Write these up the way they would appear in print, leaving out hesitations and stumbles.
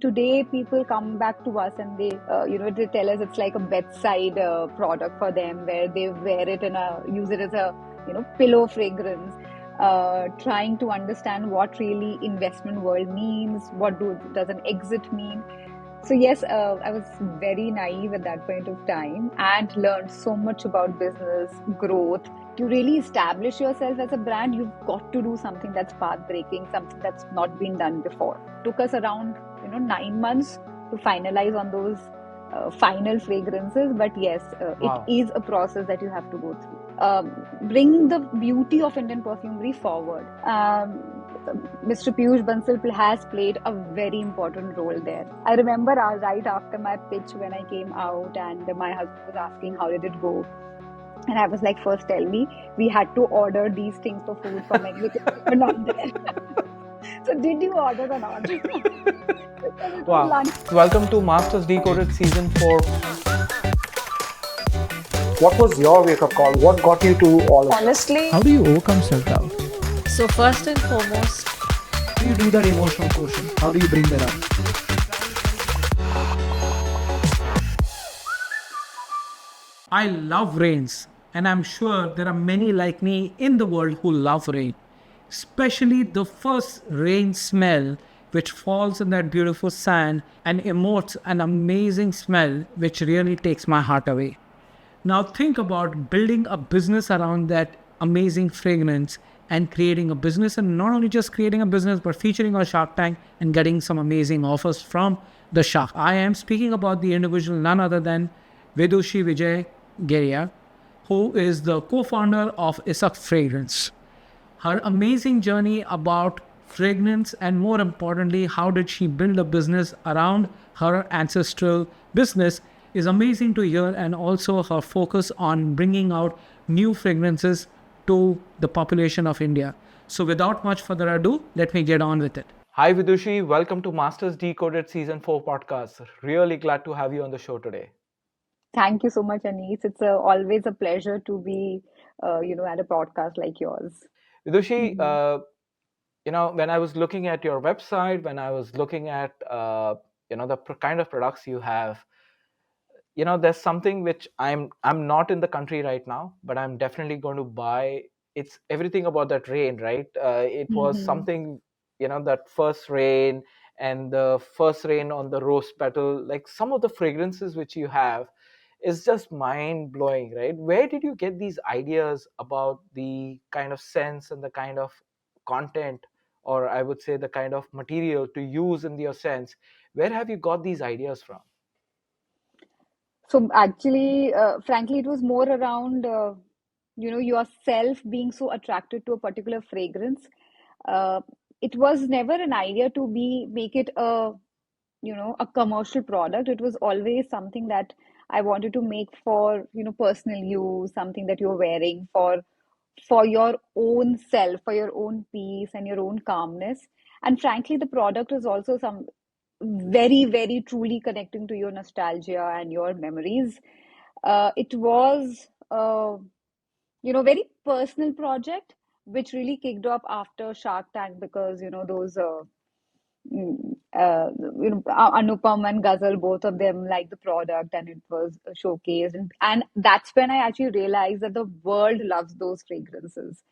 Today people come back to us and they tell us it's like a bedside product for them, where they wear it and use it as a pillow fragrance, trying to understand what really investment world means, does an exit mean. So yes, I was very naive at that point of time and learned so much about business growth. To really establish yourself as a brand, you've got to do something that's path breaking, something that's not been done before. Took us around 9 months to finalize on those final fragrances, but yes, it Wow. is a process that you have to go through. Bringing the beauty of Indian perfumery forward. Mr. Piyush Bansal has played a very important role there. I remember right after my pitch when I came out, and my husband was asking how did it go. And I was like, first tell me, we had to order these things for food for me because they were not there. So did you order or not? Because it was Wow. lunch. Welcome to Masters Decoded Season 4. What was your wake-up call? What got you to all of Honestly, How do you overcome self-doubt? so first and foremost, How do you do that emotional quotient? How do you bring that up? I love rains, and I'm sure there are many like me in the world who love rain, especially the first rain smell which falls in that beautiful sand and emotes an amazing smell which really takes my heart away. Now think about building a business around that amazing fragrance and creating a business, and not only just creating a business but featuring on Shark Tank and getting some amazing offers from the shark. I am speaking about the individual none other than Vidushi Vijay Geria, who is the co-founder of Isak Fragrance. Her amazing journey about fragrance, and more importantly, how did she build a business around her ancestral business, is amazing to hear, and also her focus on bringing out new fragrances to the population of India. So without much further ado, let me get on with it. Hi Vidushi, welcome to Masters Decoded Season 4 podcast. Really glad to have you on the show today. Thank you so much, Anis. It's always a pleasure to be, at a podcast like yours. Vidushi, Hmm. when I was looking at your website, when I was looking at, the kind of products you have, there's something which I'm not in the country right now, but I'm definitely going to buy. It's everything about that rain, right? It was Hmm. something, that first rain and the first rain on the rose petal, like some of the fragrances which you have is just mind blowing, right? Where did you get these ideas about the kind of sense and the kind of content, or I would say the kind of material to use in your sense? Where have you got these ideas from? So actually, frankly, it was more around, yourself being so attracted to a particular fragrance. Uh, it was never an idea to make it a commercial product. It was always something that I wanted to make for, personal use, something that you're wearing for your own self, for your own peace and your own calmness. And frankly, the product is also some very, very truly connecting to your nostalgia and your memories. It was, very personal project, which really kicked off after Shark Tank, because those Anupam and Ghazal, both of them liked the product, and it was showcased. And that's when I actually realized that the world loves those fragrances.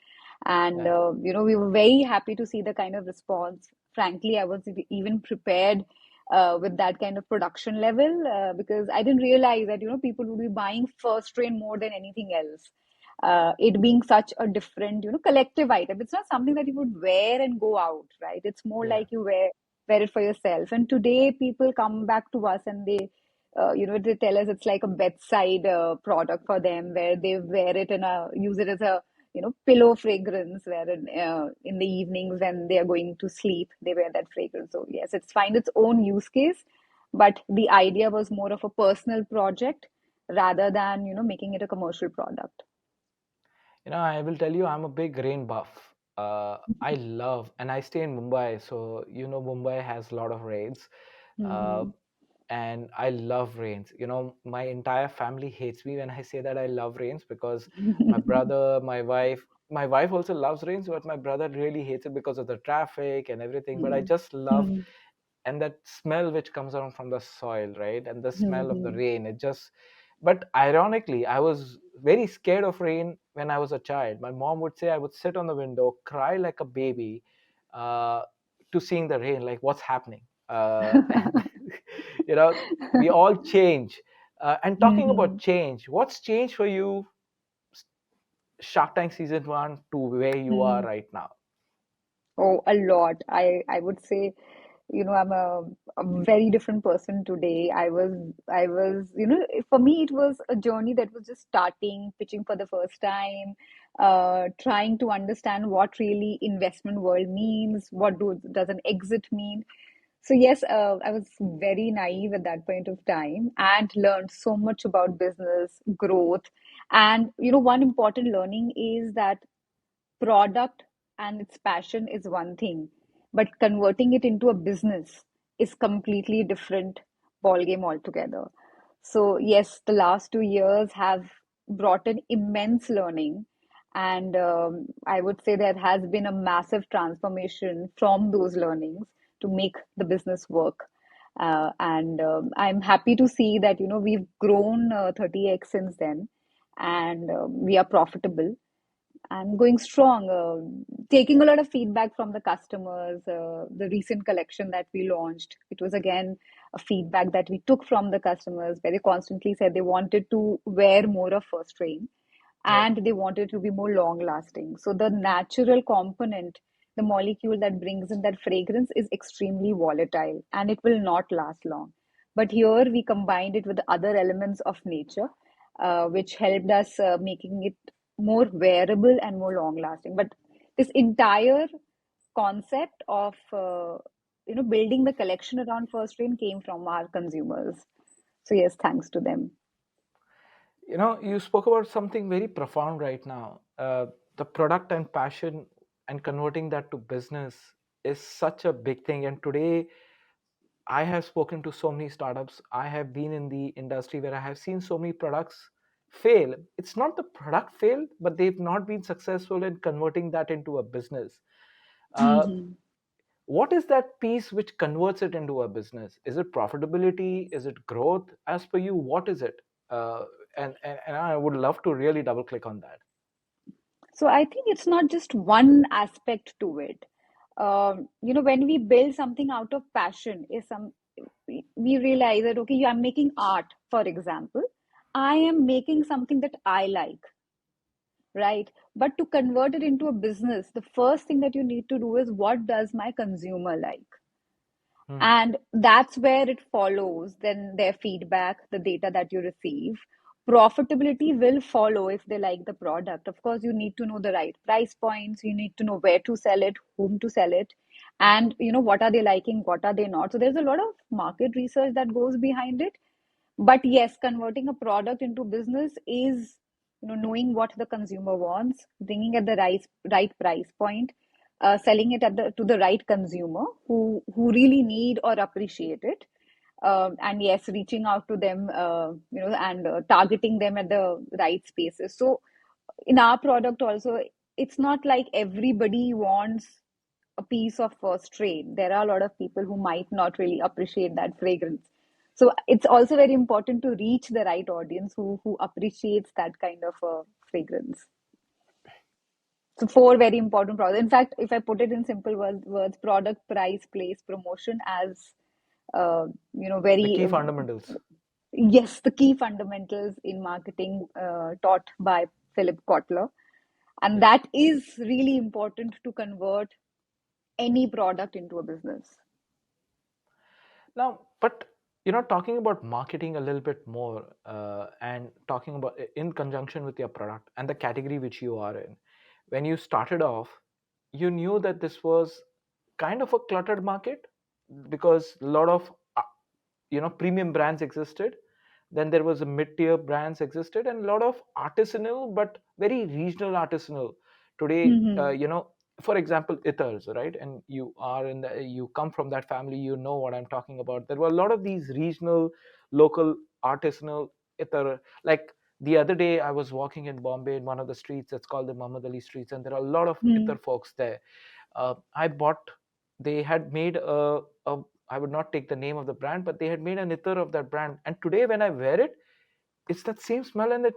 And, Yeah. we were very happy to see the kind of response. Frankly, I was even prepared with that kind of production level, because I didn't realize that, people would be buying first strain more than anything else. It being such a different, collective item. It's not something that you would wear and go out, right? It's more Yeah. like you wear it for yourself. And today people come back to us and they tell us it's like a bedside product for them, where they wear it and use it as a pillow fragrance, where in the evenings when they are going to sleep, they wear that fragrance. So yes, it's find its own use case, but the idea was more of a personal project rather than making it a commercial product. I will tell you, I'm a big rain buff. I love, and I stay in Mumbai, so Mumbai has a lot of rains, uh, Hmm. and I love rains. My entire family hates me when I say that I love rains, because my brother, my wife also loves rains, but my brother really hates it because of the traffic and everything. But I just love, and that smell which comes around from the soil, right? And the smell of the Mm-hmm. rain, it just, but ironically, I was very scared of rain when I was a child. My mom would say I would sit on the window, cry like a baby, uh, to seeing the rain, like what's happening. And you know, we all change. And talking about Mm-hmm. change, what's changed for you, Shark Tank season one to where you are Mm. right now? Oh, a lot. I would say, I'm a very different person today. I was, for me it was a journey that was just starting, pitching for the first time, trying to understand what really investment world means, does an exit mean. So yes, I was very naive at that point of time and learned so much about business growth. And one important learning is that product and its passion is one thing, but converting it into a business is completely different ballgame altogether. So yes, the last 2 years have brought an immense learning, and I would say there has been a massive transformation from those learnings to make the business work. And I'm happy to see that we've grown 30x since then, and we are profitable and going strong, taking a lot of feedback from the customers. The recent collection that we launched, it was again a feedback that we took from the customers where they constantly said they wanted to wear more of first rain Right. and they wanted to be more long lasting. So the natural component, the molecule that brings in that fragrance is extremely volatile and it will not last long. But here we combined it with the other elements of nature, which helped us making it more wearable and more long lasting. But this entire concept of building the collection around first rain came from our consumers. So yes, thanks to them. You spoke about something very profound right now. The product and passion and converting that to business is such a big thing. And today, I have spoken to so many startups. I have been in the industry where I have seen so many products fail. It's not the product failed, but they've not been successful in converting that into a business. Uh, Hmm. what is that piece which converts it into a business? Is it profitability? Is it growth? As per you, what is it? And I would love to really double click on that. So I think it's not just one aspect to it. When we build something out of passion, we realize that okay, I'm making art, for example. I am making something that I like, right? But to convert it into a business, the first thing that you need to do is what does my consumer like? Hmm. And that's where it follows then their feedback, the data that you receive. Profitability will follow if they like the product. Of course, you need to know the right price points, you need to know where to sell it, whom to sell it, and what are they liking, what are they not. So there's a lot of market research that goes behind it. But yes, converting a product into business is knowing what the consumer wants, bringing at the right price point, selling it to the right consumer who really need or appreciate it, and yes, reaching out to them, and targeting them at the right spaces. So in our product also, it's not like everybody wants a piece of first trade. There are a lot of people who might not really appreciate that fragrance. So it's also very important to reach the right audience who appreciates that kind of a fragrance. So four very important products. In fact, if I put it in simple words, product, price, place, promotion as The very key fundamentals. yes, the key fundamentals in marketing taught by Philip Kotler. And Right. that is really important to convert any product into a business. Now, but talking about marketing a little bit more, and talking about in conjunction with your product and the category which you are in, when you started off, you knew that this was kind of a cluttered market because a lot of premium brands existed. Then there was a mid-tier brands existed and a lot of artisanal but very regional artisanal. Today, Mm-hmm. for example, Ithers, right? And you come from that family, you know what I'm talking about. There were a lot of these regional, local, artisanal Ithar. Like the other day, I was walking in Bombay in one of the streets that's called the Muhammad Ali streets, and there are a lot of Ithar folks there. I bought. They had made a I would not take the name of the brand, but they had made an ether of that brand. And today when I wear it, it's that same smell and it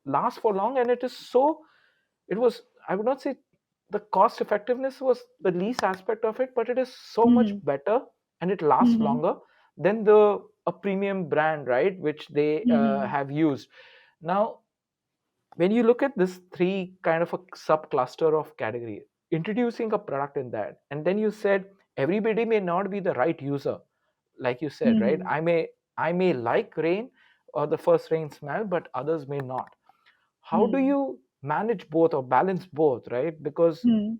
lasts for long. And it is so, it was, I would not say the cost effectiveness was the least aspect of it, but it is so much Hmm. better and it lasts Hmm. longer than the a premium brand, right, which they Hmm. have used. Now, when you look at this three kind of a subcluster of category, introducing a product in that, and then you said everybody may not be the right user, like you said, right? Hmm. I may like rain or the first rain smell, but others may not. How do Hmm. you manage both or balance both, right? Because Hmm.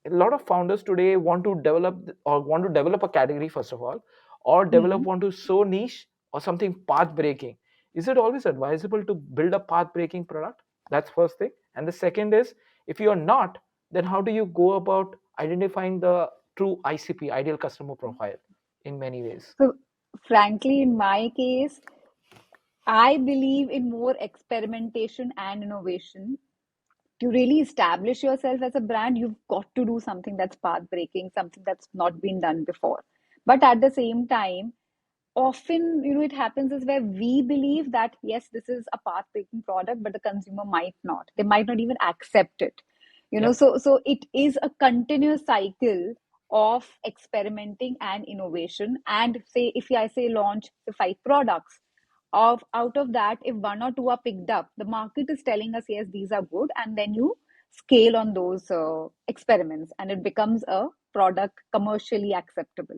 a lot of founders today want to develop a category first of all, or Hmm. want to so niche or something path breaking. Is it always advisable to build a path breaking product? That's first thing. And the second is, if you are not, then how do you go about identifying the true ICP, ideal customer profile, in many ways? So, frankly, in my case, I believe in more experimentation and innovation. To really establish yourself as a brand, you've got to do something that's path breaking, something that's not been done before. But at the same time, often, it happens is where we believe that, yes, this is a path breaking product, but the consumer might not. They might not even accept it. Yep. So it is a continuous cycle of experimenting and innovation. And say, if I say launch the 5 products, of out of that, if 1 or 2 are picked up, the market is telling us, yes, these are good, and then you scale on those experiments, and it becomes a product commercially acceptable.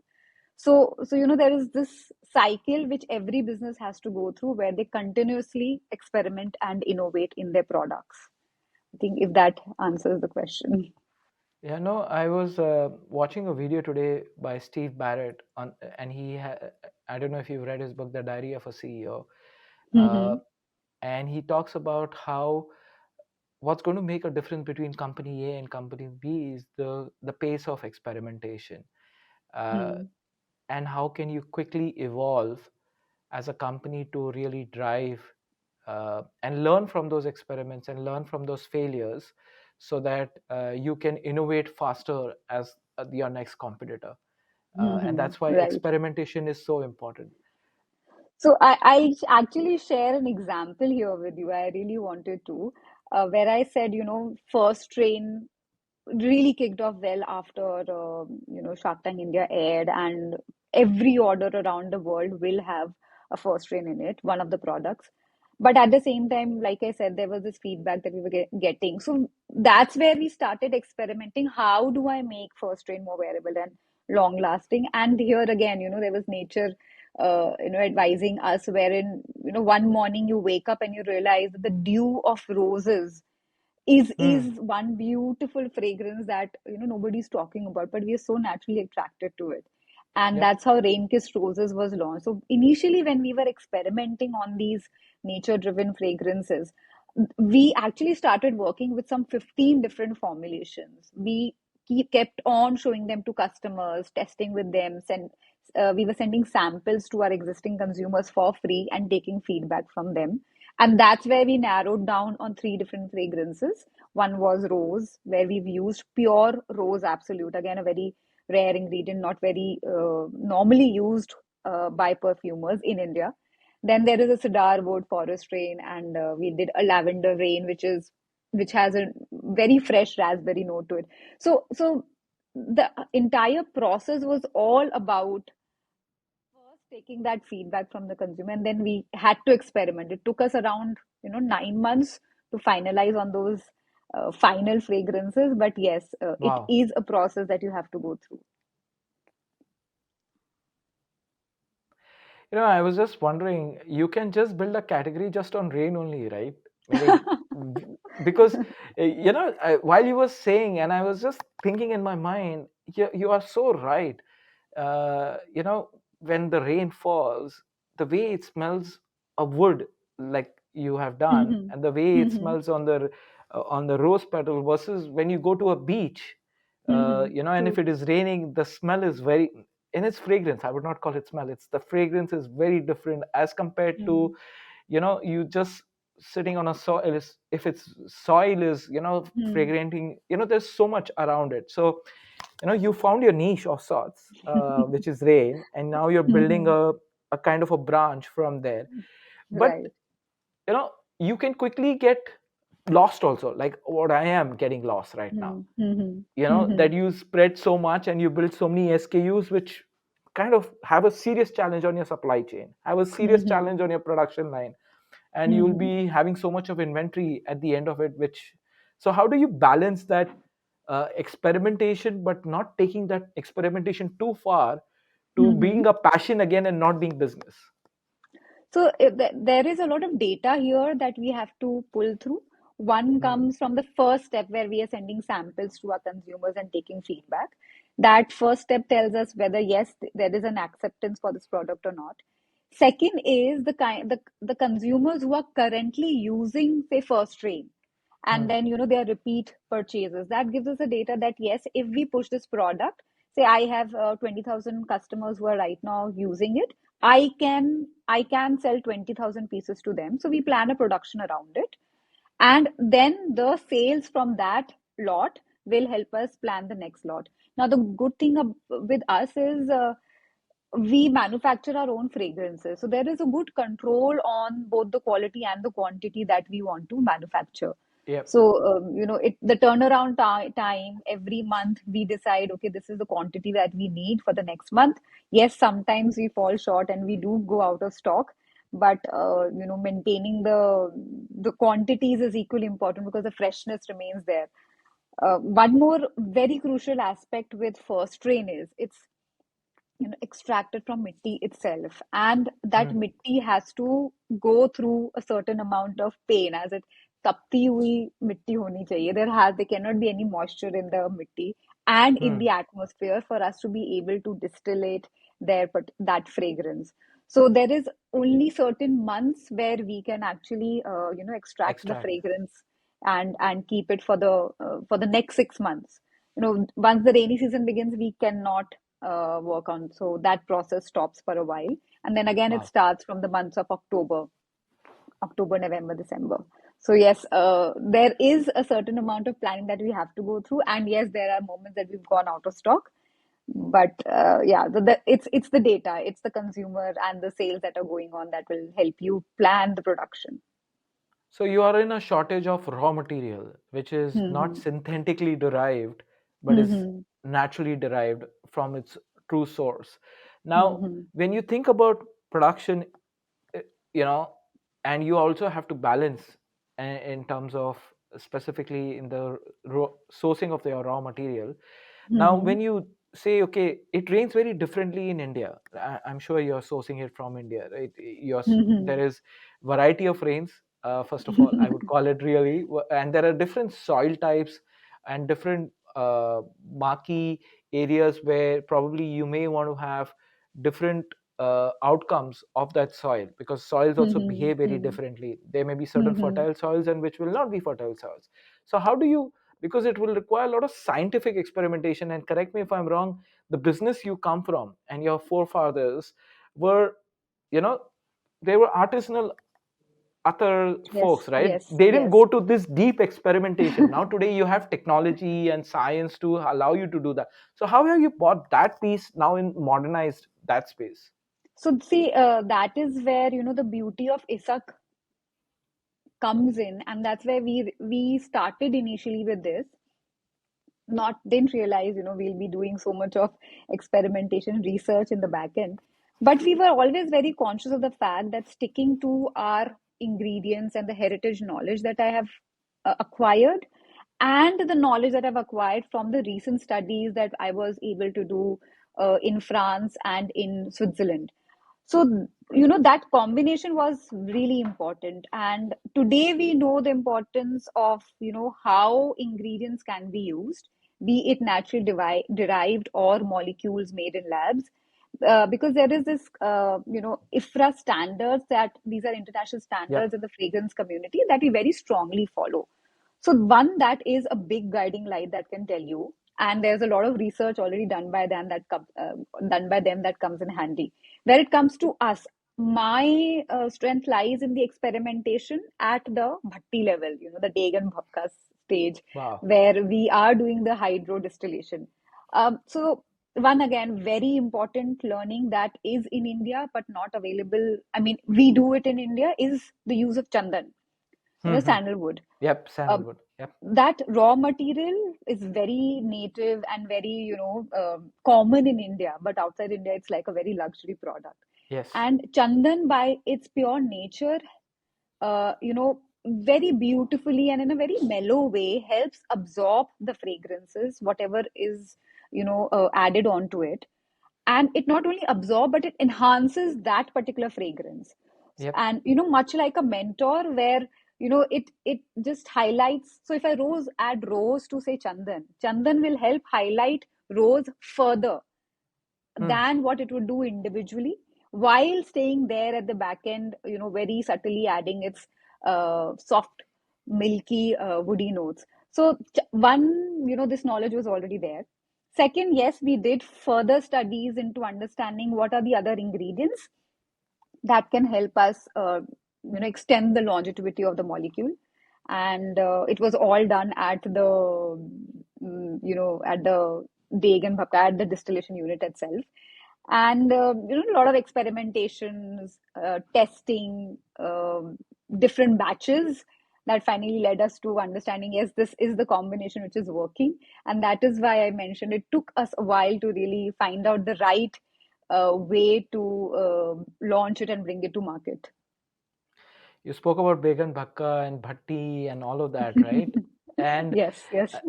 So there is this cycle which every business has to go through, where they continuously experiment and innovate in their products. I think if that answers the question. Yeah, no, I was watching a video today by Steve Barrett and I don't know if you've read his book, The Diary of a CEO. Uh, Mm-hmm. and he talks about how what's going to make a difference between company A and company B is the pace of experimentation, uh, Mm-hmm. and how can you quickly evolve as a company to really drive and learn from those experiments and learn from those failures, so that you can innovate faster as your next competitor. And Mm-hmm. that's why Right. experimentation is so important. So I actually share an example here with you. I really wanted to, where I said, first train really kicked off well after Shark Tank India aired, and every order around the world will have a first train in it, one of the products. But at the same time, like I said, there was this feedback that we were getting. So that's where we started experimenting. How do I make first train more wearable and long lasting? And here again, there was nature, advising us, wherein, one morning you wake up and you realize that the dew of roses is Hmm. one beautiful fragrance that nobody's talking about, but we are so naturally attracted to it. And Yep. that's how Rain Kissed Roses was launched. So initially, when we were experimenting on these nature driven fragrances, we actually started working with some 15 different formulations. We kept on showing them to customers, testing with them, we were sending samples to our existing consumers for free and taking feedback from them. And that's where we narrowed down on 3 different fragrances. One was rose, where we've used pure rose absolute, again, a very rare ingredient, not very normally used by perfumers in India. Then there is a cedar wood forest rain, and we did a lavender rain, which has a very fresh raspberry note to it. So the entire process was all about first taking that feedback from the consumer, and then we had to experiment. It took us around 9 months to finalize on those final fragrances. But yes, it Wow. is a process that you have to go through. I was just wondering, you can just build a category just on rain only, right? Meaning, because, while you were saying, and I was just thinking in my mind, you are so right. When the rain falls, the way it smells of wood, like you have done, Mhm. and the way it Mhm. smells on the rose petal versus when you go to a beach, Mhm. and if True. it is raining, the smell is very, in its fragrance, I would not call it smell, it's the fragrance is very different as compared to, Mhm. you just sitting on a soil, if it's soil is, Mhm. fragranting, there's so much around it. So you found your niche of sorts, which is rain, and now you're building Mhm. a kind of a branch from there. But Right. you know you can quickly get lost also, like what I am getting lost right now. Mhm. Mhm. That Mhm. you spread so much and you build so many SKUs, which kind of have a serious challenge on your supply chain, have a serious Mhm. challenge on your production line, and you'll Mhm. be having so much of inventory at the end of it, which, so how do you balance that experimentation, but not taking that experimentation too far to Mhm. being a passion again and not being business? So there is a lot of data here that we have to pull through. One Hmm. comes from the first step where we are sending samples to our consumers and taking feedback. That first step tells us whether yes, there is an acceptance for this product or not. Second is the consumers who are currently using, say, first train, and Hmm. then their repeat purchases. That gives us a data that yes, if we push this product, say I have 20,000 customers who are right now using it, I can sell 20,000 pieces to them. So we plan a production around it, and then the sales from that lot will help us plan the next lot. Now the good thing with us is we manufacture our own fragrances, so there is a good control on both the quality and the quantity that we want to manufacture. Yep. So the turnaround time, every month we decide, okay, this is the quantity that we need for the next month. Yes, sometimes we fall short and we do go out of stock, but maintaining the quantities is equally important because the freshness remains there. One more very crucial aspect with first strain is it's extracted from mitti itself, and that Hmm. mitti has to go through a certain amount of pain, as it tapti hui mitti honi chahiye. There cannot be any moisture in the mitti and in Hmm. the atmosphere for us to be able to distillate that fragrance. So there is only certain months where we can actually extract the Extract. fragrance and keep it for the next 6 months. Once the rainy season begins, we cannot work on. So that process stops for a while. And then again, it Wow. starts from the months of October, November, December. So yes, there is a certain amount of planning that we have to go through. And yes, there are moments that we've gone out of stock. But yeah, it's the data, it's the consumer and the sales that are going on that will help you plan the production. So you are in a shortage of raw material, which is not Hmm. synthetically derived, but is Hmm. naturally derived from its true source. Hmm. Now, Hmm. when you think about production, uh, you know, and you also have to balance in terms of specifically in the sourcing of the raw material. Now, Hmm. when you say, okay, it rains very differently in India. I'm sure you're sourcing it from India, right? Hmm. There is variety of rains. First of all, I would call it really, and there are different soil types and different marquee areas where probably you may want to have different outcomes of that soil, because soils also Hmm. behave very Hmm. differently. There may be certain Hmm. fertile soils and which will not be fertile soils. So how do you, because it will require a lot of scientific experimentation, and correct me if I'm wrong, the business you come from and your forefathers were, you know they were artisanal other Yes, folks, right? yes, They didn't yes. go to this deep experimentation. Now today you have technology and science to allow you to do that. So how have you bought that piece now in modernized that space? So see, that is where the beauty of Isak comes in, and that's where we started initially with this. Not didn't realize we'll be doing so much of experimentation research in the back end, but we were always very conscious of the fact that sticking to our ingredients and the heritage knowledge that I have acquired, and the knowledge that I've acquired from the recent studies that I was able to do in France and in Switzerland. So that combination was really important, and today we know the importance of how ingredients can be used, be it naturally derived or molecules made in labs, because there is this IFRA standards, that these are international Yep. standards in the fragrance community that we very strongly follow. So one that is a big guiding light that can tell you, and there's a lot of research already done by them that comes in handy. Where it comes to us, my strength lies in the experimentation at the bhatti level, the Deg and Bhakka stage, Wow. where we are doing the hydro distillation. So one again, very important learning that is in India but not available. I mean, we do it in India is the use of chandan, Hmm. sandalwood. Yep, Uh, sandalwood. Yep. that raw material is very native and very, common in India, but outside India, it's like a very luxury product. Yes. And chandan, by its pure nature, very beautifully and in a very mellow way, helps absorb the fragrances, whatever is, added onto it. And it not only absorbs, but it enhances that particular fragrance. Yep. And, much like a mentor where, it just highlights. So if I add rose to say chandan will help highlight rose further Hmm. than what it would do individually, while staying there at the back end, very subtly adding its soft, milky, woody notes. So, one, this knowledge was already there. Second, yes, we did further studies into understanding what are the other ingredients that can help us, extend the longevity of the molecule. And it was all done at at the Deg and Bhakka, at the distillation unit itself. And a lot of experimentations, testing, different batches, that finally led us to understanding, yes, this is the combination which is working. And that is why I mentioned it took us a while to really find out the right way to launch it and bring it to market. You spoke about Began Bhakka and Bhatti and all of that, right? And Yes, yes. uh,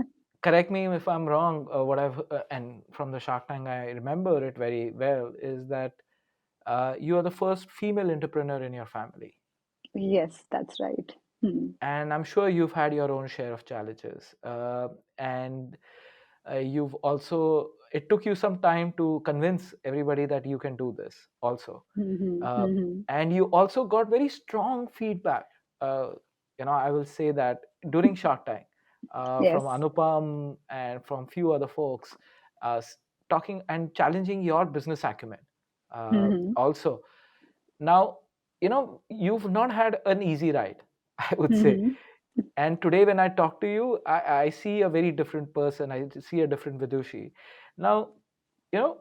correct me if I'm wrong. What I've and from the Shark Tank, I remember it very well. Is that you are the first female entrepreneur in your family, Yes, that's right. Hmm. and I'm sure you've had your own share of challenges. And you've also it took you some time to convince everybody that you can do this also. Hmm. uh, Hmm. and you also got very strong feedback. uh, I will say that during Shark Tank, from Yes. Anupam and from few other folks, talking and challenging your business acumen Hmm. also. Now, you've not had an easy ride, I would say. Hmm. And today when I talk to you, I see a very different person. I see a different Vidushi. Now, you know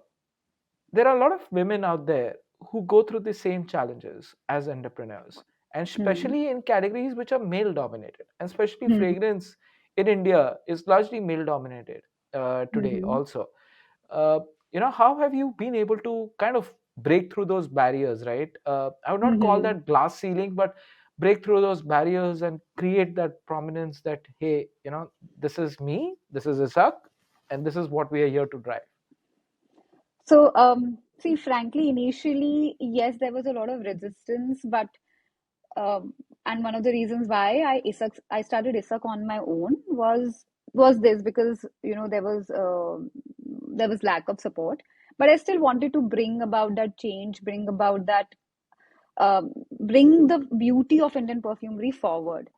there are a lot of women out there who go through the same challenges as entrepreneurs, and Hmm. especially in categories which are male dominated, and especially Hmm. fragrance in India is largely male dominated today Hmm. also. uh, how have you been able to kind of break through those barriers, right? I would not call Hmm. that glass ceiling, but break through those barriers and create that prominence that, hey, this is me, this is Isak, and this is what we are here to drive. So, see, frankly, initially, yes, there was a lot of resistance, but and one of the reasons why I started Isak on my own was this, because there was lack of support, but I still wanted to bring about that change, bring about that bring the beauty of Indian perfumery forward.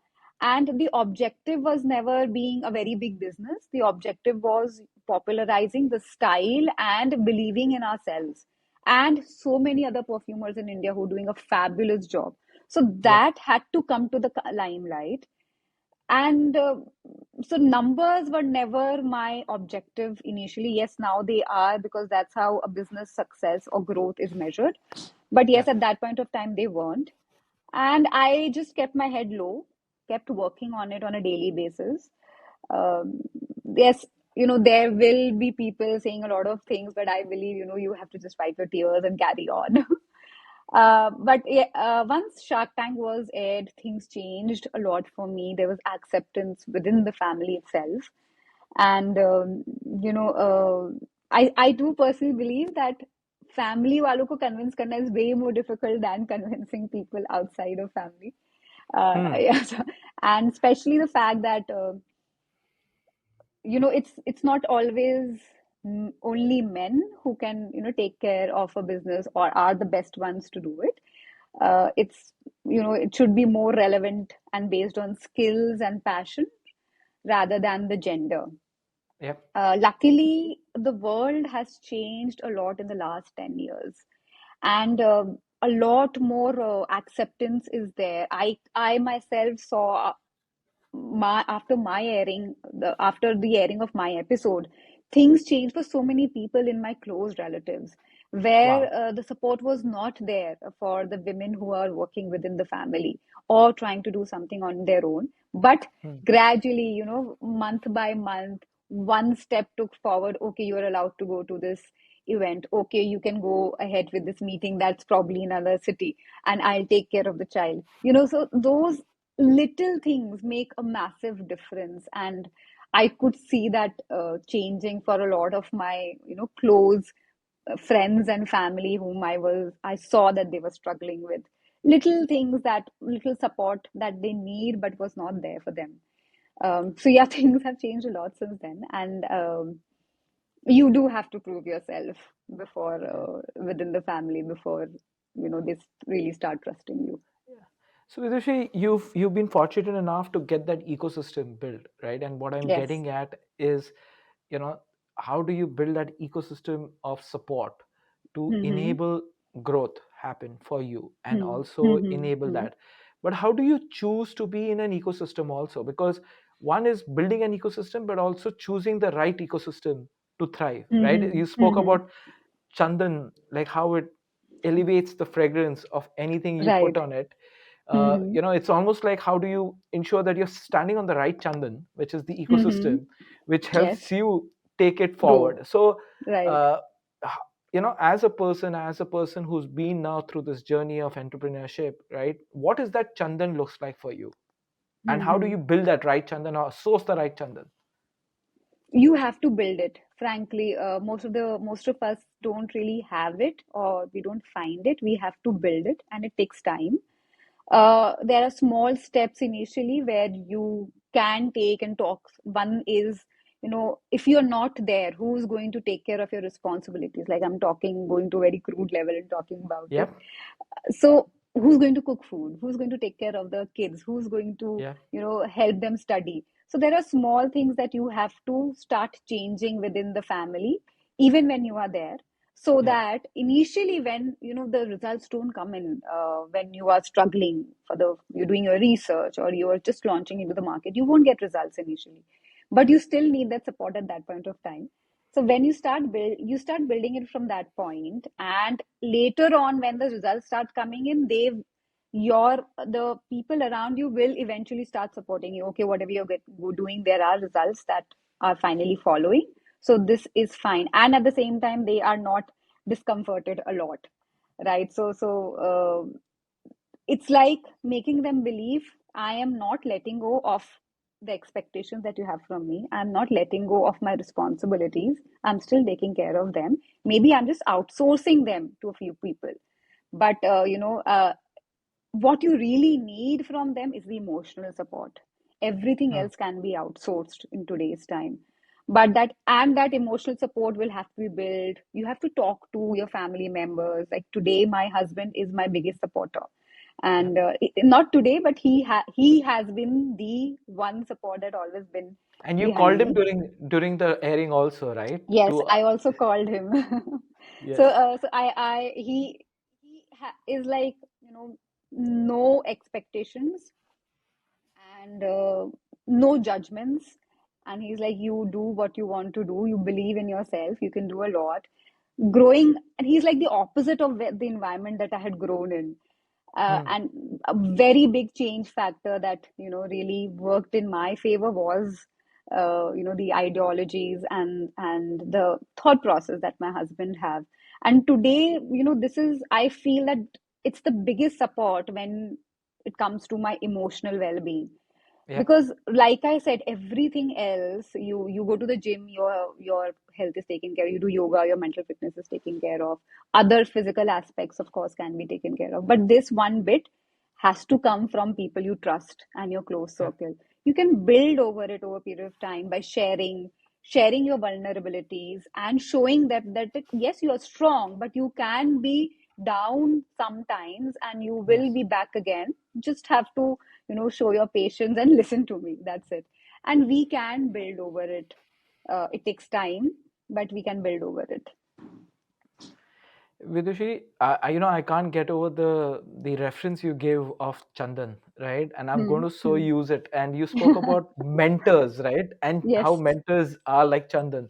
And the objective was never being a very big business. The objective was popularizing the style and believing in ourselves. And so many other perfumers in India who are doing a fabulous job. So Yep. that had to come to the limelight. And so numbers were never my objective initially. Yes, now they are, because that's how a business success or growth is measured. But yes, Yep. at that point of time, they weren't. And I just kept my head low, kept working on it on a daily basis. Um, yes, there will be people saying a lot of things, but I believe, you have to just wipe your tears and carry on. But yeah, once Shark Tank was aired, things changed a lot for me. There was acceptance within the family itself. And, I do personally believe that family walon ko convince karna is way more difficult than convincing people outside of family. Hmm. Yeah, and especially the fact that, it's not always only men who can, take care of a business or are the best ones to do it. It's, it should be more relevant and based on skills and passion rather than the gender. Yep. Luckily, the world has changed a lot in the last 10 years, and a lot more acceptance is there. I myself saw, after the airing of my episode, things changed for so many people in my close relatives, where Wow. the support was not there for the women who are working within the family or trying to do something on their own. But Hmm. gradually, month by month, one step took forward. Okay, you're allowed to go to this event. Okay, you can go ahead with this meeting that's probably in another city, and I'll take care of the child. So those little things make a massive difference. And I could see that changing for a lot of my, close friends and family whom I saw that they were struggling with little things, that little support that they need but was not there for them. So yeah, things have changed a lot since then, and you do have to prove yourself before Yeah. within the family before they really start trusting you. Yeah. So Vidushi, you've been fortunate enough to get that ecosystem built, right? And what I'm Yes. getting at is, you know, how do you build that ecosystem of support to Mm-hmm. enable growth happen for you and also enable Mm-hmm. that? But how do you choose to be in an ecosystem also? Because one is building an ecosystem, but also choosing the right ecosystem to thrive, right? Mm-hmm. You spoke Mm-hmm. about Chandan, like how it elevates the fragrance of anything you put Right. on it. Mm-hmm. It's almost like how do you ensure that you're standing on the right Chandan, which is the Mm-hmm. ecosystem, which Yes. helps you take it Grow. forward. So, Right. uh, as a person who's been now through this journey of entrepreneurship, right? What is that Chandan looks like for you, and how do Mm-hmm. you build that right Chandan or source the right Chandan? You have to build it. Frankly, most of us don't really have it, or we don't find it. We have to build it, and it takes time. There are small steps initially where you can take and talk. One is, if you're not there, who's going to take care of your responsibilities? Like, I'm talking, going to a very crude level and talking about it. Yep. So who's going to cook food? Who's going to take care of the kids? Who's going to, Yep. help them study? So there are small things that you have to start changing within the family, even when you are there, so Yep. that initially when the results don't come in, when you are struggling you're doing your research or you're just launching into the market, you won't get results initially, but you still need that support at that point of time. So when you start building it from that point, and later on when the results start coming in, the people around you will eventually start supporting you. Okay, whatever doing, there are results that are finally following, so this is fine. And at the same time, they are not discomforted a lot, right? So it's like making them believe, I am not letting go of the expectations that you have from me. I'm not letting go of my responsibilities. I'm still taking care of them. Maybe I'm just outsourcing them to a few people. But, what you really need from them is the emotional support. Everything Hmm. else can be outsourced in today's time. But that emotional support will have to be built. You have to talk to your family members. Like today, my husband is my biggest supporter, Yep. and not today, but he has been the one support that always been And you behind called him me. during the airing also, right? Yes, To I also called him. So, yes. is like, no expectations, and no judgments. And he's like, you do what you want to do. You believe in yourself. You can do a lot. Growing, and he's like the opposite of the environment that I had grown in. Hmm. And a very big change factor that really worked in my favor was the ideologies and the thought process that my husband have. And today, this is, I feel that it's the biggest support when it comes to my emotional well-being. Yep. Because like I said, everything else, you go to the gym, your health is taken care of. You do yoga, your mental fitness is taken care of. Other physical aspects, of course, can be taken care of, but this one bit has to come from people you trust and your close Yep. circle. You can build over it over a period of time by sharing your vulnerabilities and showing yes, you are strong, but you can be down sometimes and you will Yes. be back again. Just have to show your patience and listen to me. That's it. And we can build over it. It takes time, but we can build over it. Vidushi, I can't get over the reference you gave of Chandan, right? And I'm going Hmm. to so Hmm. use it. And you spoke about mentors, right? And how Yes. mentors are like Chandan.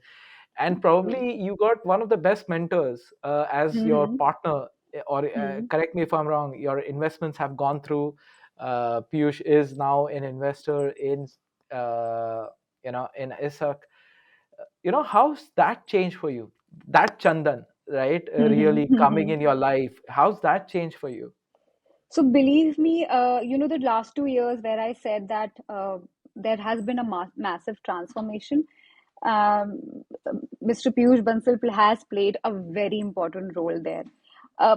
and probably you got one of the best mentors as your Mm-hmm. partner, or Mm-hmm. correct me if I'm wrong, your investments have gone through. Piyush is now an investor in uh, in Isak. How's that changed for you, that Chandan, right? Really coming Mm-hmm. in your life, how's that changed for you? So believe me, the last 2 years where I said that there has been a massive transformation. Um, Mr. Piyush Bansal has played a very important role there.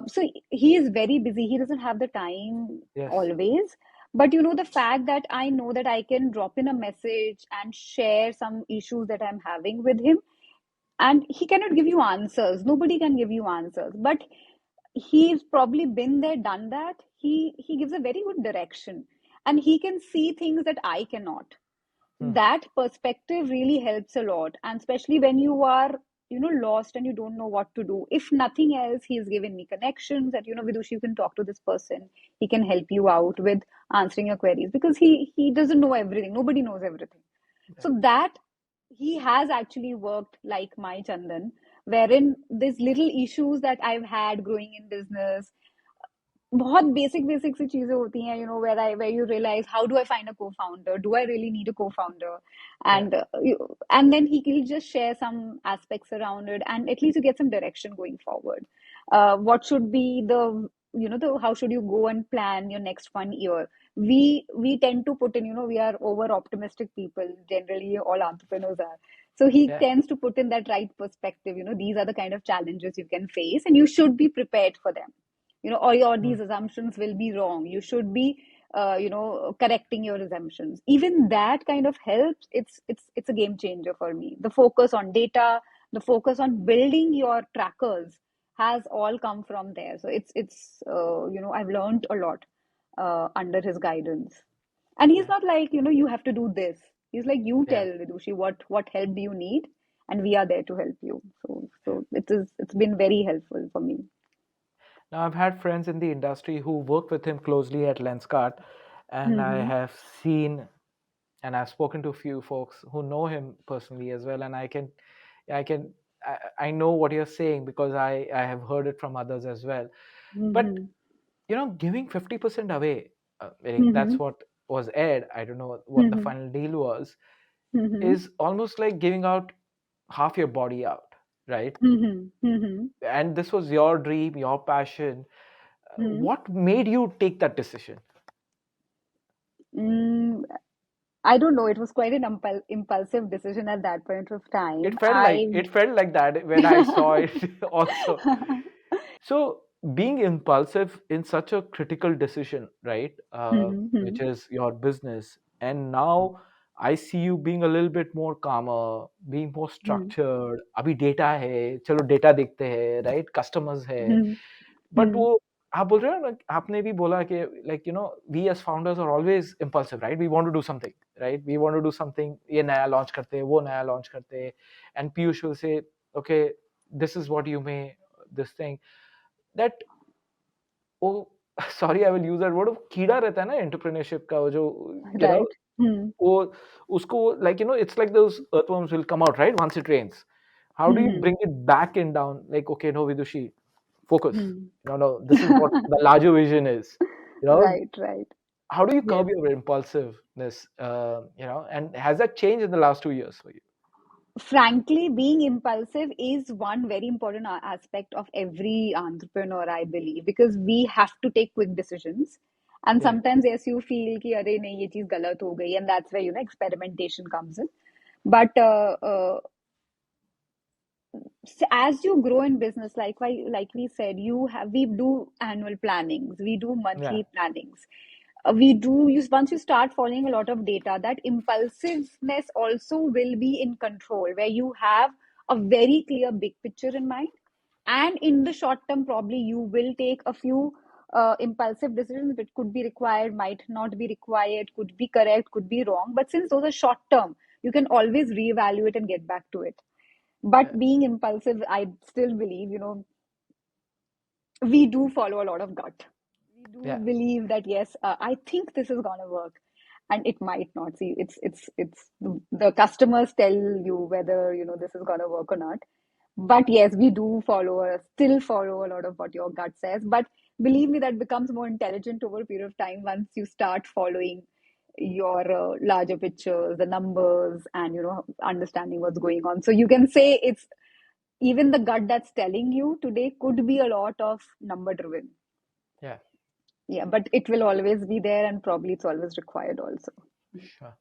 So he is very busy. He doesn't have the time Yes. always. But the fact that I know that I can drop in a message and share some issues that I'm having with him, and he cannot give you answers. Nobody can give you answers, but he's probably been there, done that. He gives a very good direction, and he can see things that I cannot. Hmm. That perspective really helps a lot, and especially when you are lost and you don't know what to do. If nothing else, he's given me connections that Vidushi, you can talk to this person. He can help you out with answering your queries, because he doesn't know everything. Nobody knows everything. So that he has actually worked like my Chandan, wherein these little issues that I've had growing in business, बहुत basic basic सी चीजें होती हैं, where you realize, how do I find a co-founder? Do I really need a co-founder? Yeah. And then he'll just share some aspects around it, and at least you get some direction going forward. What should be the how should you go and plan your next 1 year? We tend to put in, we are over optimistic people, generally all entrepreneurs are. So he Yeah. tends to put in that right perspective. These are the kind of challenges you can face, and you should be prepared for them. Or Hmm. these assumptions will be wrong. You should be correcting your assumptions. Even that kind of helps. It's a game changer for me. The focus on data, the focus on building your trackers has all come from there. So it's I've learned a lot under his guidance. And he's Yeah. not like, you have to do this. He's like, you Yeah. tell Vidushi what help do you need, and we are there to help you. It's been very helpful for me. Now, I've had friends in the industry who work with him closely at Lenskart, and I Mm-hmm. have seen and I've spoken to a few folks who know him personally as well, and I can, I know what you're saying because I have heard it from others as well. But Mm-hmm. giving 50% away, meaning Mm-hmm. that's what was aired. I don't know what the Mm-hmm. final deal was. Mm-hmm. Is almost like giving out half your body out, right? Mm-hmm. Mm-hmm. And this was your dream, your passion. What made you take that decision? Mm, I don't know. It was quite an impulsive decision at that point of time. It felt like that when I saw it also. So being impulsive in such a critical decision, right? Which Mhm, is your business, and now I see you being a little bit more calmer, being more mhm, structured. अभी data है, चलो data देखते हैं, right? Customers है, mhm, but mhm, वो आप बोल रहे हो ना, आपने भी बोला कि like we as founders are always impulsive, right? We want to do something, right? We want to do something. ये नया launch करते हैं, वो नया launch करते हैं, and Piyush will say, okay, this is what you may this thing that वो sorry I will use that word, कीड़ा रहता है ना एंटरप्रेन्योरशिप का, वो जो यू नो right. Mhm, वो उसको like it's like those earthworms will come out right once it rains. How do you mhm, bring it back in down, like okay, no Vidushi, focus, mhm. no, this is what the larger vision is, you know Right, right. how do you Yes. curb your impulsiveness, and has that changed in the last 2 years for you? Frankly, being impulsive is one very important aspect of every entrepreneur, I believe, because we have to take quick decisions. And Yeah. sometimes, yes, you feel कि अरे नहीं ये चीज गलत हो गई, and that's where experimentation comes in. But as you grow in business, like we said, we do annual plannings, we do Yeah. monthly plannings. We do use Once you start following a lot of data, that impulsiveness also will be in control, where you have a very clear big picture in mind, and in the short term probably you will take a few impulsive decisions which could be required, might not be required, could be correct, could be wrong, but since those are short term, you can always reevaluate and get back to it. Yeah. But being impulsive, I still believe, we do follow a lot of gut. We do Yeah. believe that, yes, I think this is going to work. and it might not. See, it's the customers tell you whether this is gonna work or not. But yes, we do still follow a lot of what your gut says. But believe me, that becomes more intelligent over a period of time once you start following your larger pictures, the numbers, and understanding what's going on. So you can say it's even the gut that's telling you today could be a lot of number driven. Yeah, Yeah, but it will always be there, and probably it's always required also. sure.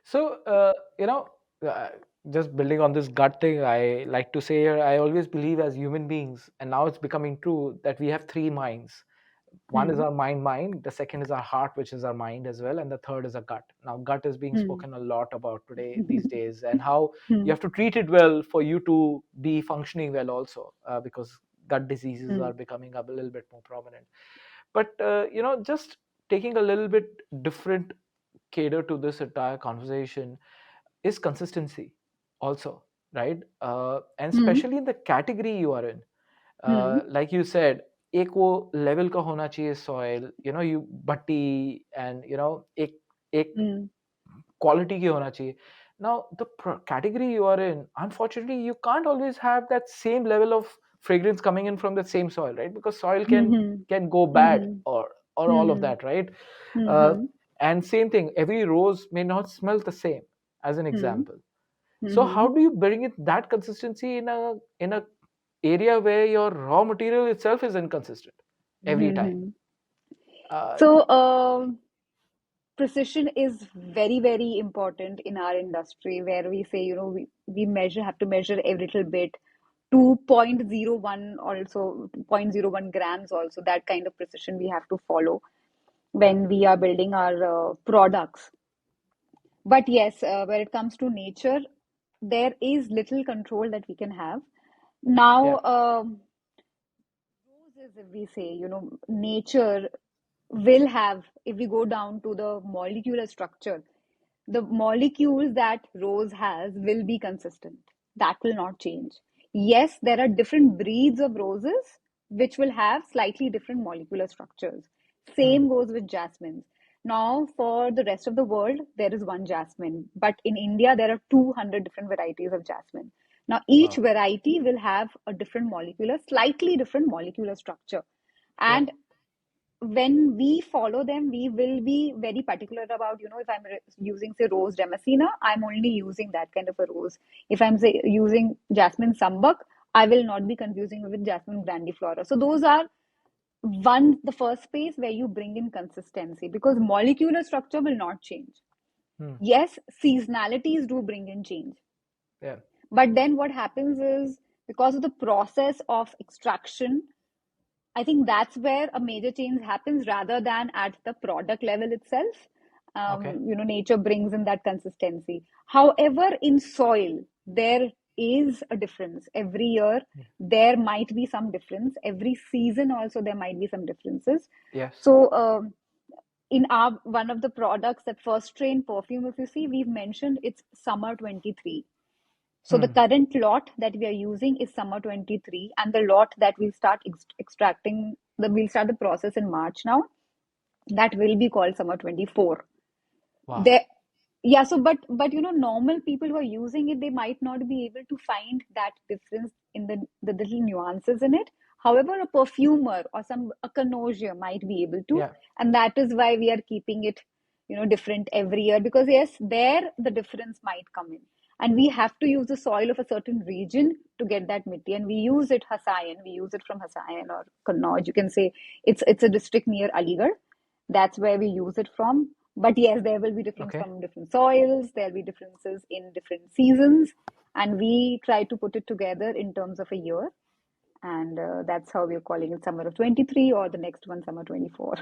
So, uh, just building on this gut thing, I like to say here, I always believe as human beings, and now it's becoming true that we have three minds. One is Hmm. our mind, the second is our heart, which is our mind as well, and the third is our gut. Now, gut is being Hmm. spoken a lot about today, these days, and how you Hmm. have to treat it well for you to be functioning well also, because gut diseases Hmm. are becoming a little bit more prominent. But, just taking a little bit different cater to this entire conversation is consistency also, right? And Hmm. especially in the category you are in, Hmm. like you said, एक वो level का होना चाहिए soil, you Bhatti, and एक Hmm. quality की होना चाहिए. Now the category you are in, unfortunately you can't always have that same level of fragrance coming in from the same soil, right? Because soil can Hmm. can go bad, Hmm. or all of Hmm. that, right? uh, Hmm. and same thing, every rose may not smell the same, as an Hmm. example. So how Hmm. do you bring it that consistency in a area where your raw material itself is inconsistent every time? Hmm. uh, So, precision is very, very important in our industry, where we say, we have to measure every little bit to zero point zero 0.01, also 0.01 grams, also that kind of precision we have to follow yeah, when we are building our products. But yes, when it comes to nature, there is little control that we can have. yeah, Now, roses, if we say, nature will have, if we go down to the molecular structure, the molecules that rose has will be consistent. That will not change. Yes, there are different breeds of roses which will have slightly different molecular structures. hmm, Same goes with jasmines. Now, for the rest of the world, there is one jasmine, but in India, there are 200 different varieties of jasmine. Now, each wow, variety will have a slightly different molecular structure. yeah, And when we follow them, we will be very particular about, if I'm using, say, rose damascena, I'm only using that kind of a rose. If I'm, say, using jasmine sambak, I will not be confusing it with jasmine grandiflora. So those are the first space where you bring in consistency, because molecular structure will not change. hmm, Yes, seasonalities do bring in change. yeah, But then what happens is, because of the process of extraction, I think that's where a major change happens rather than at the product level itself. okay, Nature brings in that consistency. However, in soil, there is a difference. Every year, hmm, there might be some difference. Every season, also, there might be some differences. yes, So, in our one of the products, that first strain perfume, if you see, we've mentioned it's summer 23. So the hmm, current lot that we are using is summer 23, and the lot that we'll start extracting, we'll start the process in March now. That will be called summer 24. wow, There, yeah. So, but normal people who are using it, they might not be able to find that difference in the little nuances in it. However, a perfumer or a connoisseur might be able to, yeah, and that is why we are keeping it, different every year, because yes, there the difference might come in, and we have to use the soil of a certain region to get that mitti, and we use it Hussain, we use it from Hussain or Kannauj. You can say it's a district near Aligarh. That's where we use it from. But yes, there will be difference okay. from different soils, there'll be differences in different seasons, and we try to put it together in terms of a year. And that's how we're calling it summer of 23, or the next one, summer 24.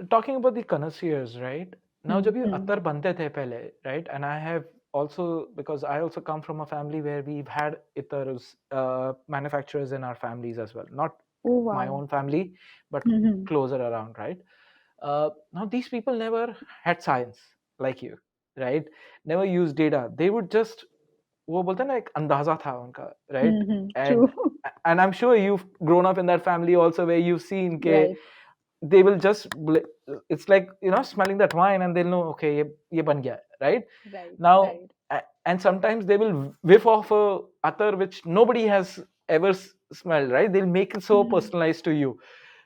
Talking about the connoisseurs, right? Now, Hmm, जब ये hmm. अत्तर बनते थे पहले, right? And I have also, because I also come from a family where we've had ittars manufacturers in our families as well. Not Oh, my wow. own family, but Hmm, hmm. closer around, right? Now these people never had science like you, right? Never used data. They would just, वो बोलते हैं ना, एक अंदाजा था उनका, right? Hmm, hmm. And True. I'm sure you've grown up in that family also, where you've seen के Right. they will just it's like, smelling that wine, and they'll know, okay, ye ban gaya, right? Right, Now, right. and sometimes they will whiff off a attar which nobody has ever smelled, right? They'll make it so Mm-hmm. personalized to you.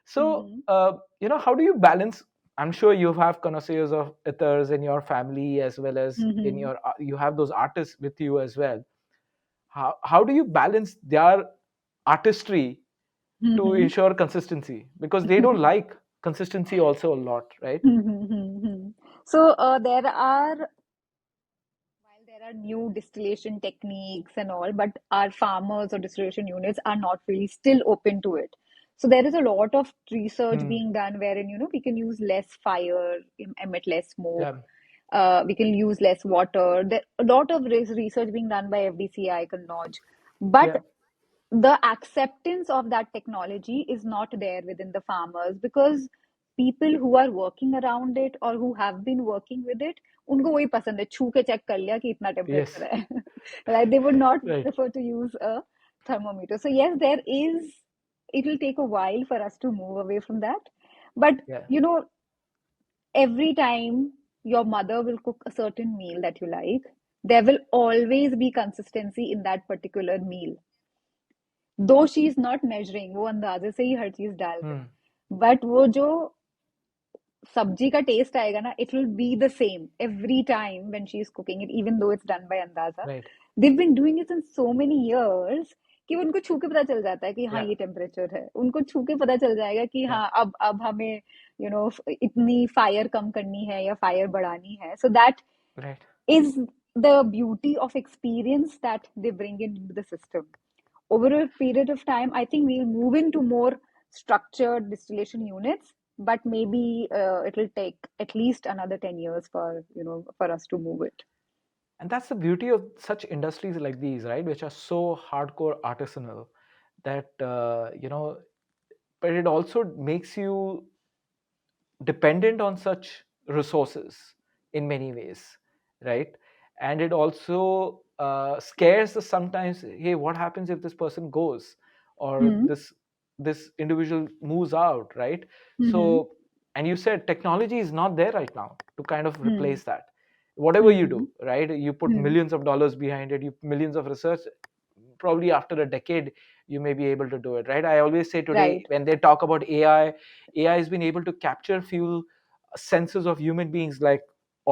So, Mm-hmm. how do you balance? I'm sure you have connoisseurs of attars in your family, as well as in Mm-hmm. your you have those artists with you as well. How do you balance their artistry to Mm-hmm. ensure consistency, because they don't like consistency also a lot, right? Mm-hmm. So while there are new distillation techniques and all, but our farmers or distillation units are not really still open to it. So there is a lot of research Hmm. being done wherein, we can use less fire, emit less Yeah. smoke, we can use less water. There a lot of research being done by FDCI, Kannauj. Yeah. But the acceptance of that technology is not there within the farmers, because people who are working around it or who have been working with it, उनको वही पसंद है, छू के check कर लिया कि इतना Yes. temperature है. Right? They would not Right. prefer to use a thermometer. So yes, it will take a while for us to move away from that. But Yeah. every time your mother will cook a certain meal that you like, there will always be consistency in that particular meal. दो she is not measuring, वो अंदाजे से ही हर चीज डाल रहे Hmm. हैं, but वो जो सब्जी का टेस्ट आएगा ना, it will be the same every time when she is cooking it, even though it's done by अंदाजा. Right. they've been doing it since so many years कि उनको छू के पता चल जाता है कि हाँ Yeah. ये टेम्परेचर है, उनको छू के पता चल जाएगा कि Yeah. हाँ अब हमें इतनी फायर कम करनी है या फायर बढ़ानी है. So that Right. is the beauty of experience that they bring into the system. Over a period of time, I think we'll move into more structured distillation units, but maybe it will take at least another 10 years for us to move it. And that's the beauty of such industries like these, right, which are so hardcore artisanal, that but it also makes you dependent on such resources in many ways, right? And it also scares us sometimes. Hey, what happens if this person goes, or Hmm. this individual moves out, right? Hmm. So, and you said technology is not there right now to kind of Hmm. replace that. Whatever you Hmm. do, right, you put Hmm. millions of dollars behind it, you millions of research, probably after a decade you may be able to do it, right? I always say today, Right. when they talk about AI has been able to capture few senses of human beings, like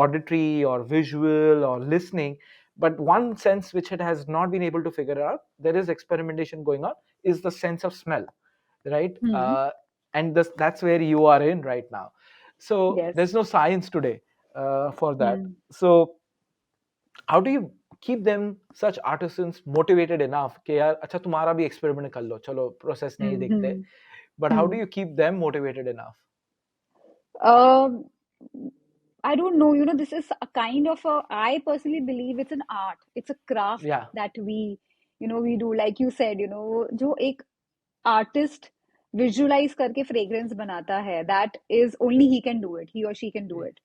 auditory or visual or listening, but one sense which it has not been able to figure out, there is experimentation going on, is the sense of smell, right? Hmm. And that's where you are in right now. So Yes. there's no science today for that. Hmm. So how do you keep them, such artisans, motivated enough कि यार अच्छा तुम्हारा भी experiment कर लो, चलो process नहीं Hmm. देखते, Hmm. but how Hmm. do you keep them motivated enough? Um, I don't know. This is a kind of I personally believe it's an art. It's a craft Yeah. that we do. Like you said, जो एक artist visualize करके fragrance बनाता है, that is only he or she can do Yeah. it.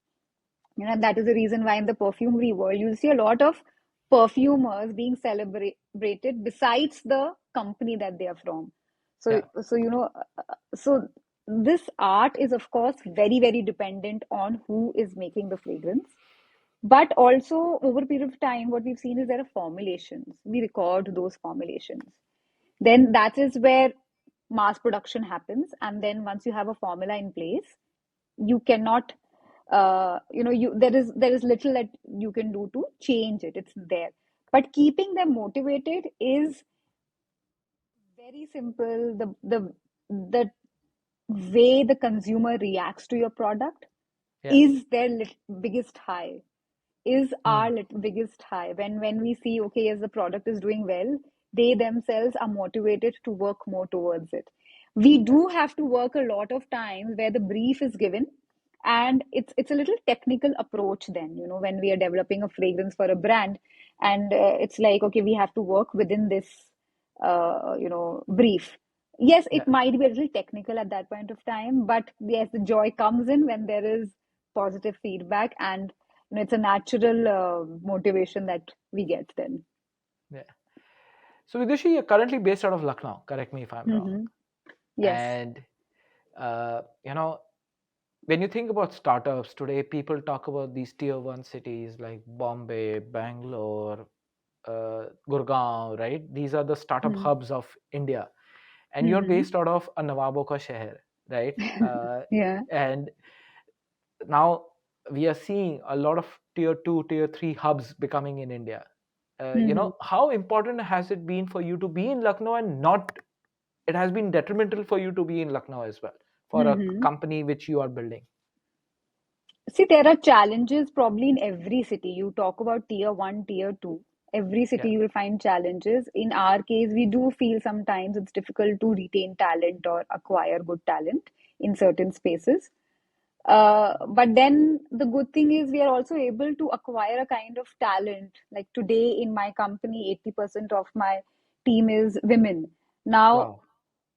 And that is the reason why in the perfumery world, you see a lot of perfumers being celebrated besides the company that they are from. So, Yeah. so so this art is of course very, very dependent on who is making the fragrance. But also over a period of time, what we've seen is there are formulations. We record those formulations. Then that is where mass production happens. And then once you have a formula in place, you cannot there is little that you can do to change it. It's there, but keeping them motivated is very simple. The way the consumer reacts to your product Yeah. is their biggest high, is Hmm. our biggest high. When we see, okay, yes, the product is doing well, they themselves are motivated to work more towards it. We Yeah. do have to work a lot of times where the brief is given, and it's a little technical approach then, when we are developing a fragrance for a brand, and it's like, okay, we have to work within this brief. Yes, Yeah. it might be a little technical at that point of time, but yes, the joy comes in when there is positive feedback, and it's a natural motivation that we get then. Yeah. So Vidushi, you're currently based out of Lucknow. Correct me if I'm wrong. Mm-hmm. Yes. And when you think about startups today, people talk about these tier one cities like Bombay, Bangalore, Gurgaon, right? These are the startup Mm. hubs of India, and you're Mm-hmm. based out of a Nawabo ka sheher, right? Yeah. And now we are seeing a lot of tier two, tier three hubs becoming in India. Mm-hmm. How important has it been for you to be in Lucknow and not? It has been detrimental for you to be in Lucknow as well for a Mm-hmm. company which you are building. See, there are challenges probably in every city. You talk about tier one, tier two. Every city Yeah. you will find challenges. In our case, we do feel sometimes it's difficult to retain talent or acquire good talent in certain spaces. But then the good thing is we are also able to acquire a kind of talent. Like today in my company, 80% of my team is women. Now, Wow.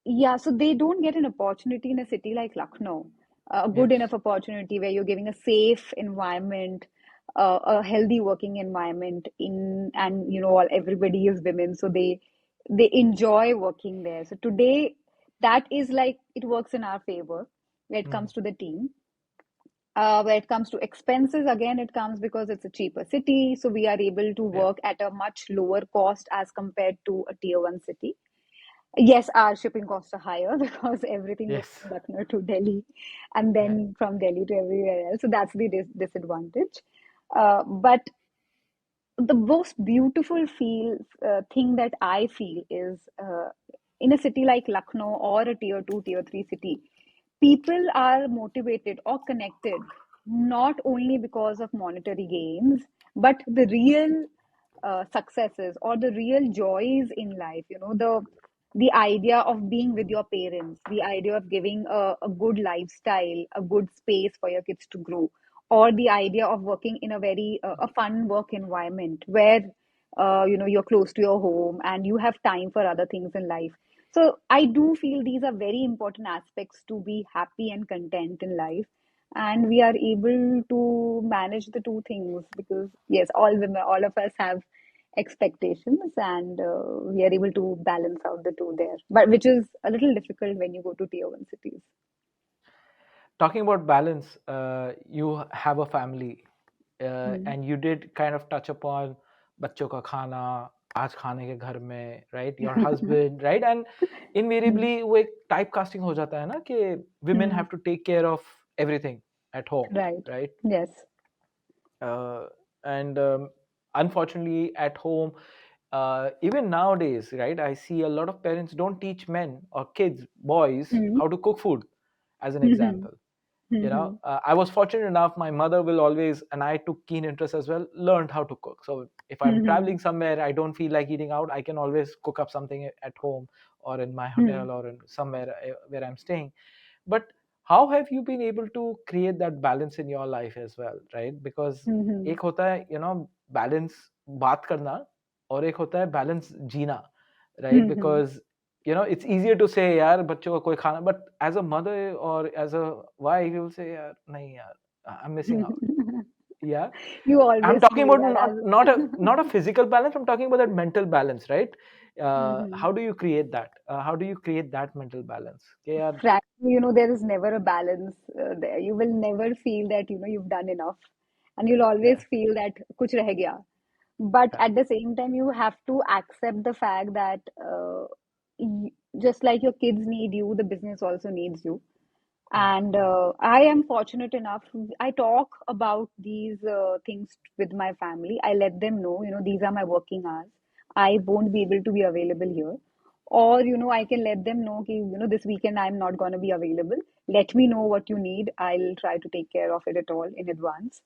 yeah, so they don't get an opportunity in a city like Lucknow, a good Yes. enough opportunity where you're giving a safe environment, a healthy working environment and all everybody is women, so they enjoy working there. So today, that is like it works in our favor when it Hmm. comes to the team. Where it comes to expenses, again, it comes because it's a cheaper city, so we are able to Yeah. work at a much lower cost as compared to a tier one city. Yes, our shipping costs are higher because everything goes Yes. from Lucknow to Delhi and Yeah. then from Delhi to everywhere else. So that's the disadvantage. But the most beautiful thing that I feel is in a city like Lucknow or a tier two, tier three city, people are motivated or connected not only because of monetary gains, but the real successes or the real joys in life. The idea of being with your parents, the idea of giving a good lifestyle, a good space for your kids to grow, or the idea of working in a very a fun work environment where you're close to your home and you have time for other things in life. So I do feel these are very important aspects to be happy and content in life, and we are able to manage the two things because yes, all of us have expectations, and we are able to balance out the two there, but which is a little difficult when you go to tier one cities. Talking about balance, you have a family, Hmm. and you did kind of touch upon बच्चों का खाना आज खाने के घर में, right? Your husband, right? And Hmm. invariably वो एक type casting हो जाता है ना कि women Hmm. have to take care of everything at home, Right. right? Yes. uh, and unfortunately at home, even nowadays, right, I see a lot of parents don't teach men or kids, boys, Hmm. how to cook food, as an Hmm. example. Hmm. I was fortunate enough, my mother will always, and I took keen interest as well, learned how to cook. So if I'm Hmm. traveling somewhere, I don't feel like eating out, I can always cook up something at home or in my Hmm. hotel or in somewhere where I'm staying. But how have you been able to create that balance in your life as well, right? Because Hmm. एक होता है balance बात करना, और एक होता है balance Jeena, right? Hmm. Because it's easier to say यार बच्चों को कोई खाना, but as a mother or as a wife you will say यार नहीं यार, I'm missing out. Yeah. You I'm always talking feel about that not as not a physical balance. I'm talking about that mental balance, right? Mhm. How do you create that? How do you create that mental balance? Okay, yaar, Frankly, there is never a balance there. You will never feel that, you've done enough. And you'll yeah, always feel that kuch reh gaya. But yeah, at the same time, you have to accept the fact that y- just like your kids need you, the business also needs you. mm, And I am fortunate enough. I talk about these things with my family. I let them know, these are my working hours. I won't be able to be available here. Or, I can let them know, ki, this weekend I'm not going to be available. Let me know what you need. I'll try to take care of it at all in advance.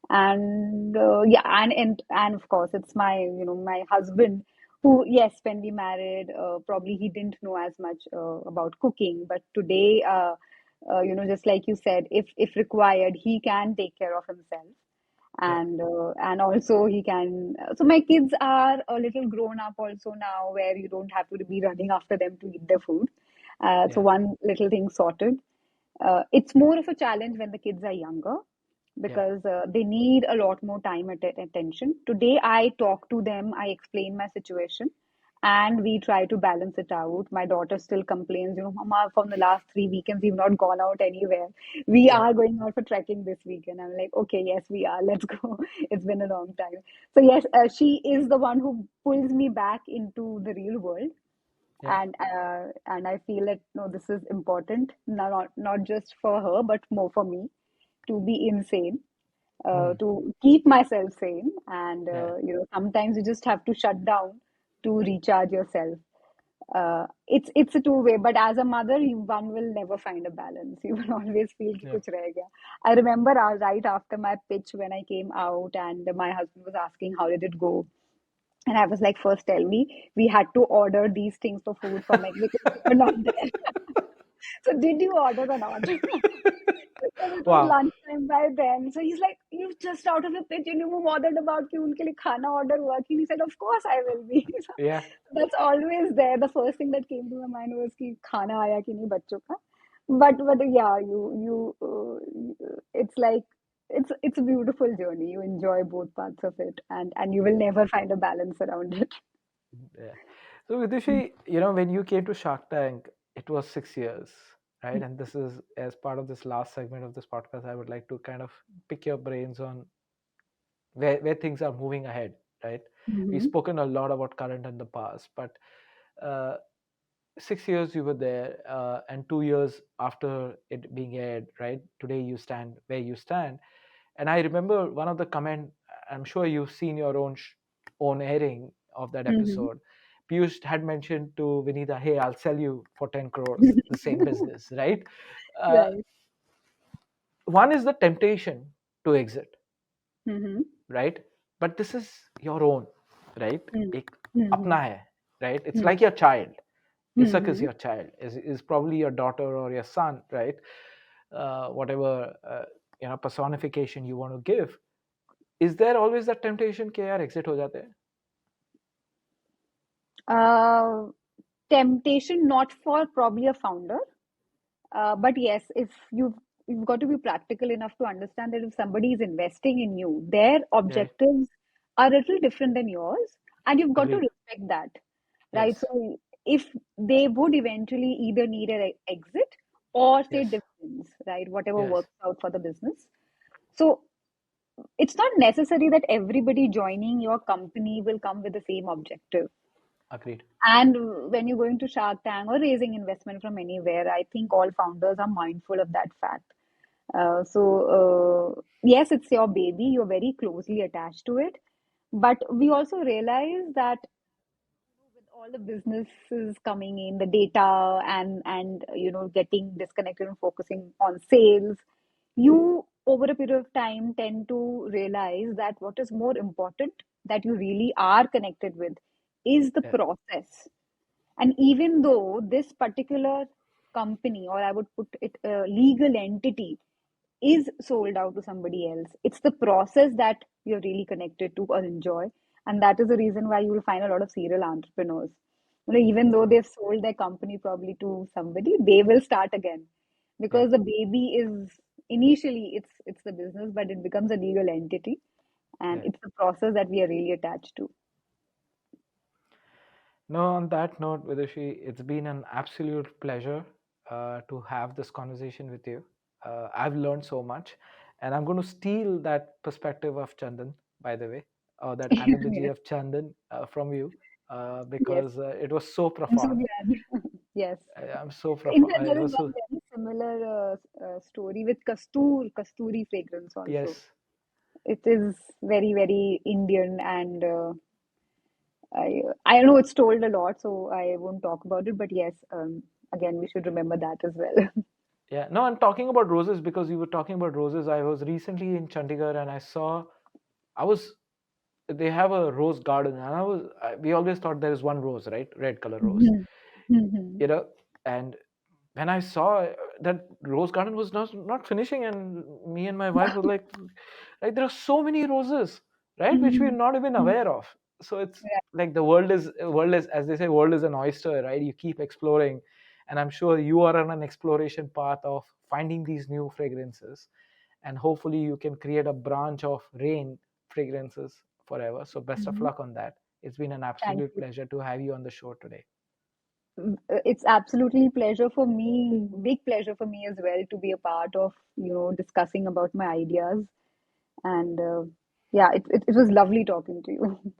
And yeah, and of course, it's my husband who, yes, when we married, probably he didn't know as much about cooking, but today, just like you said, if required, he can take care of himself, yeah, and also he can. So my kids are a little grown up also now, where you don't have to be running after them to eat their food. So yeah, one little thing sorted. It's more of a challenge when the kids are younger yeah, because they need a lot more time and attention. Today, I talk to them, I explain my situation, and we try to balance it out. My daughter still complains, Mama, from the last 3 weekends, we've not gone out anywhere. We Yeah. are going out for trekking this weekend. I'm like, okay, yes, we are. Let's go. It's been a long time. So yes, she is the one who pulls me back into the real world, Yeah. and I feel that no, this is important, not just for her, but more for me to be insane, Mm. to keep myself sane, and Yeah. sometimes you just have to shut down to recharge yourself. It's a two-way, but as a mother, one will never find a balance. You will always feel कि Yeah. कुछ रह गया. I remember right after my pitch when I came out, and my husband was asking how did it go. And I was like, first tell me, we had to order these things for food from like because they were not there. So did you order or not? Because it was Wow. lunchtime by then. So he's like, you just out of your pitch and you were bothered about कि उनके लिए खाना order हुआ कि. He said, of course I will be. So Yeah. that's always there. The first thing that came to my mind was कि खाना आया कि नहीं बच्चों का. But yeah, it's like it's a beautiful journey. You enjoy both parts of it, and you will never find a balance around it. Yeah. So Vidushi, when you came to Shark Tank, it was 6 years, right? And this is as part of this last segment of this podcast, I would like to kind of pick your brains on where things are moving ahead, right? We've Mm-hmm. spoken a lot about current and the past, but uh, 6 years you were there, and 2 years after it being aired, right? Today you stand where you stand. And I remember one of the comment. I'm sure you've seen your own airing of that Mm-hmm. episode. Piyush had mentioned to Vinita, "Hey, I'll sell you for 10 crores the same business," right? Uh, Right. one is the temptation to exit, Mm-hmm. right? But this is your own, right? एक Mm-hmm. अपना है, right? It's like your child. Isak is Mm-hmm. your child, is probably your daughter or your son, right? Whatever personification you want to give. Is there always that temptation कि यार exit हो जाते हैं? Uh, Temptation not for probably a founder, but yes, if you've got to be practical enough to understand that if somebody is investing in you, their Right. objectives are a little different than yours, and you've got to Agreed. respect that, right? Yes. So if they would eventually either need an exit or say Yes. dividends, right? Whatever Yes. works out for the business. So it's not necessary that everybody joining your company will come with the same objective. Agreed. And when you're going to Shark Tank or raising investment from anywhere, I think all founders are mindful of that fact. Yes, it's your baby, you're very closely attached to it. But we also realize that with all the businesses coming in, the data and getting disconnected and focusing on sales, you over a period of time tend to realize that what is more important that you really are connected with is the Yeah. process. And even though this particular company, or I would put it a legal entity, is sold out to somebody else, it's the process that you're really connected to or enjoy. And that is the reason why you will find a lot of serial entrepreneurs. Even though they've sold their company probably to somebody, they will start again Yeah. because the baby is initially it's the business, but it becomes a legal entity, and Yeah. it's the process that we are really attached to. No, on that note, Vidushi, it's been an absolute pleasure to have this conversation with you. I've learned so much, and I'm going to steal that perspective of Chandan, by the way, or that analogy Yes, of Chandan from you, yes. because it was so I'm so profound. glad. Yes. I'm so In profound. fact, It there is was one so, very similar story with Kasturi fragrance also. yes. It is very, very Indian, and I know it's told a lot, so I won't talk about it. But yes, again, we should remember that as well. Yeah, no, I'm talking about roses because you were talking about roses. I was recently in Chandigarh and I was, they have a rose garden, and we always thought there is one rose, right? Red color rose, Mhm. Mhm. you know, and when I saw that rose garden was not finishing, and me and my wife was like there are so many roses, right, which we're Mhm. not even Mhm. aware of. So it's Right. like the world is, as they say, world is an oyster, right? You keep exploring, and I'm sure you are on an exploration path of finding these new fragrances, and hopefully you can create a branch of rain fragrances forever. So best of Mhm. luck on that. It's been an Thank absolute you. pleasure to have you on the show today. It's absolutely pleasure for me, big pleasure for me as well to be a part of, discussing about my ideas. And yeah, it was lovely talking to you.